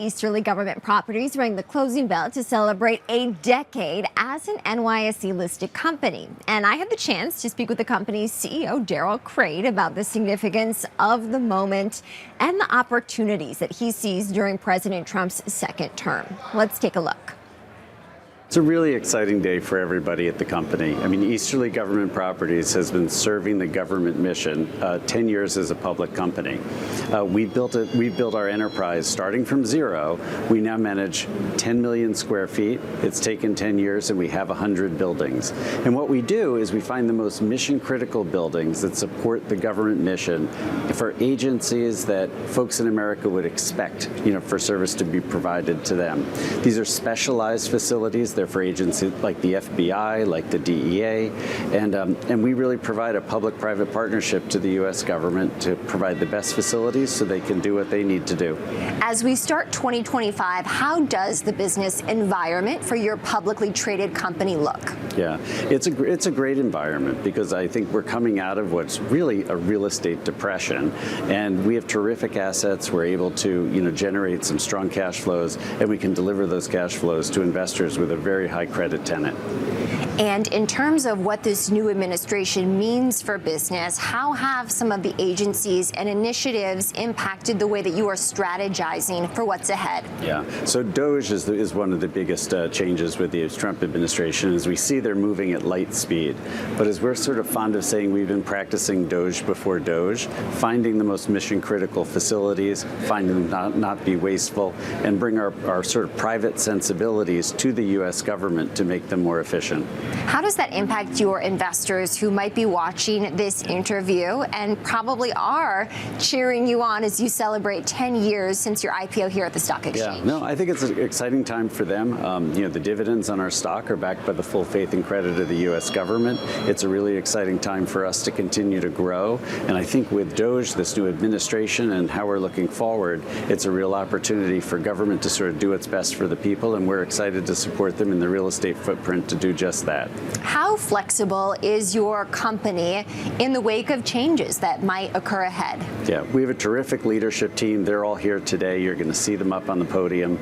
Easterly Government Properties rang the closing bell to celebrate a decade as an NYSE-listed company. And I had the chance to speak with the company's CEO, Darrell, about the significance of the moment and the opportunities that he sees during President Trump's second term. Let's take a look. It's a really exciting day for everybody at the company. I mean, Easterly Government Properties has been serving the government mission 10 years as a public company. We built our enterprise starting from zero. We now manage 10 million square feet. It's taken 10 years, and we have 100 buildings. And what we do is we find the most mission-critical buildings that support the government mission for agencies that folks in America would expect, for service to be provided to them. These are specialized facilities. They're for agencies like the FBI, like the DEA, and we really provide a public-private partnership to the U.S. government to provide the best facilities so they can do what they need to do. As we start 2025, how does the business environment for your publicly traded company look? Yeah, it's a great environment because I think we're coming out of what's really a real estate depression, and we have terrific assets. We're able to generate some strong cash flows, and we can deliver those cash flows to investors with a very high credit tenant. And in terms of what this new administration means for business, how have some of the agencies and initiatives impacted the way that you are strategizing for what's ahead? Yeah, so DOGE is one of the biggest changes with the Trump administration, as we see they're moving at light speed. But as we're sort of fond of saying, we've been practicing DOGE before DOGE, finding the most mission-critical facilities, finding them not be wasteful, and bring our sort of private sensibilities to the U.S. government to make them more efficient. How does that impact your investors who might be watching this interview and probably are cheering you on as you celebrate 10 years since your IPO here at the stock exchange? Yeah, no, I think it's an exciting time for them. The dividends on our stock are backed by the full faith and credit of the U.S. government. It's a really exciting time for us to continue to grow. And I think with DOGE, this new administration, and how we're looking forward, it's a real opportunity for government to sort of do its best for the people. And we're excited to support them in the real estate footprint to do just that. How flexible is your company in the wake of changes that might occur ahead? Yeah, we have a terrific leadership team. They're all here today. You're going to see them up on the podium.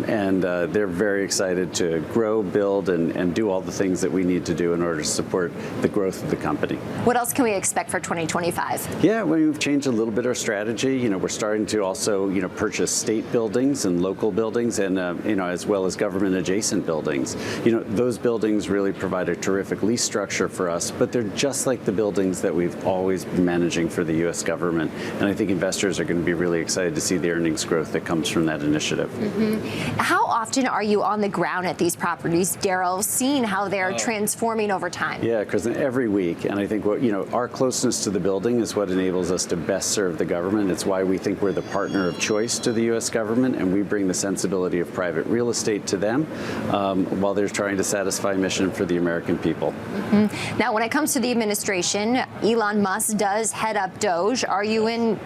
And they're very excited to grow, build, and do all the things that we need to do in order to support the growth of the company. What else can we expect for 2025? Yeah, we've changed a little bit our strategy. We're starting to also, purchase state buildings and local buildings and, as well as government adjacent buildings. Those buildings really provide a terrific lease structure for us, but they're just like the buildings that we've always been managing for the U.S. government. And I think investors are going to be really excited to see the earnings growth that comes from that initiative. Mm-hmm. How often are you on the ground at these properties, Darrell, seeing how they're transforming over time? Yeah, because every week, and I think our closeness to the building is what enables us to best serve the government. It's why we think we're the partner of choice to the U.S. government, and we bring the sensibility of private real estate to them while they're trying to satisfy a mission for the American people. Mm-hmm. Now, when it comes to the administration, Elon Musk does head up DOGE. Are you in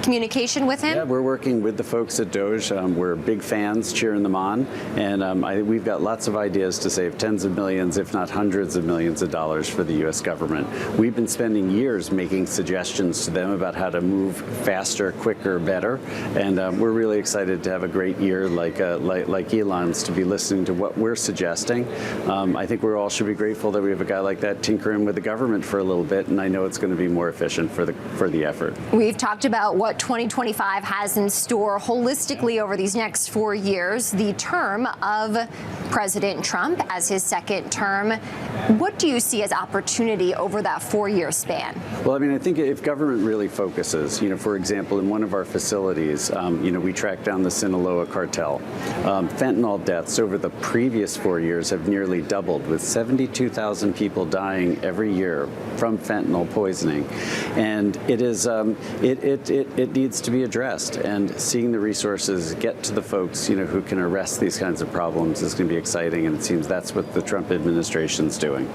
communication with him? Yeah, we're working with the folks at DOGE. We're big fans, cheering them on, and we've got lots of ideas to save tens of millions, if not hundreds of millions of dollars for the U.S. government. We've been spending years making suggestions to them about how to move faster, quicker, better, and we're really excited to have a great year like Elon's to be listening to what we're suggesting. I think we all should be grateful that we have a guy like that tinkering with the government for a little bit, and I know it's going to be more efficient for the effort. We've talked about what 2025 has in store holistically over these next 4 years, the term of President Trump as his second term. What do you see as opportunity over that 4-year span? Well, I think if government really focuses, for example, in one of our facilities, we tracked down the Sinaloa cartel. Fentanyl deaths over the previous 4 years have nearly doubled, with 72,000 people dying every year from fentanyl poisoning. And it needs to be addressed, and seeing the resources get to the folks, who can arrest these kinds of problems is going to be exciting, and it seems that's what the Trump administration's doing.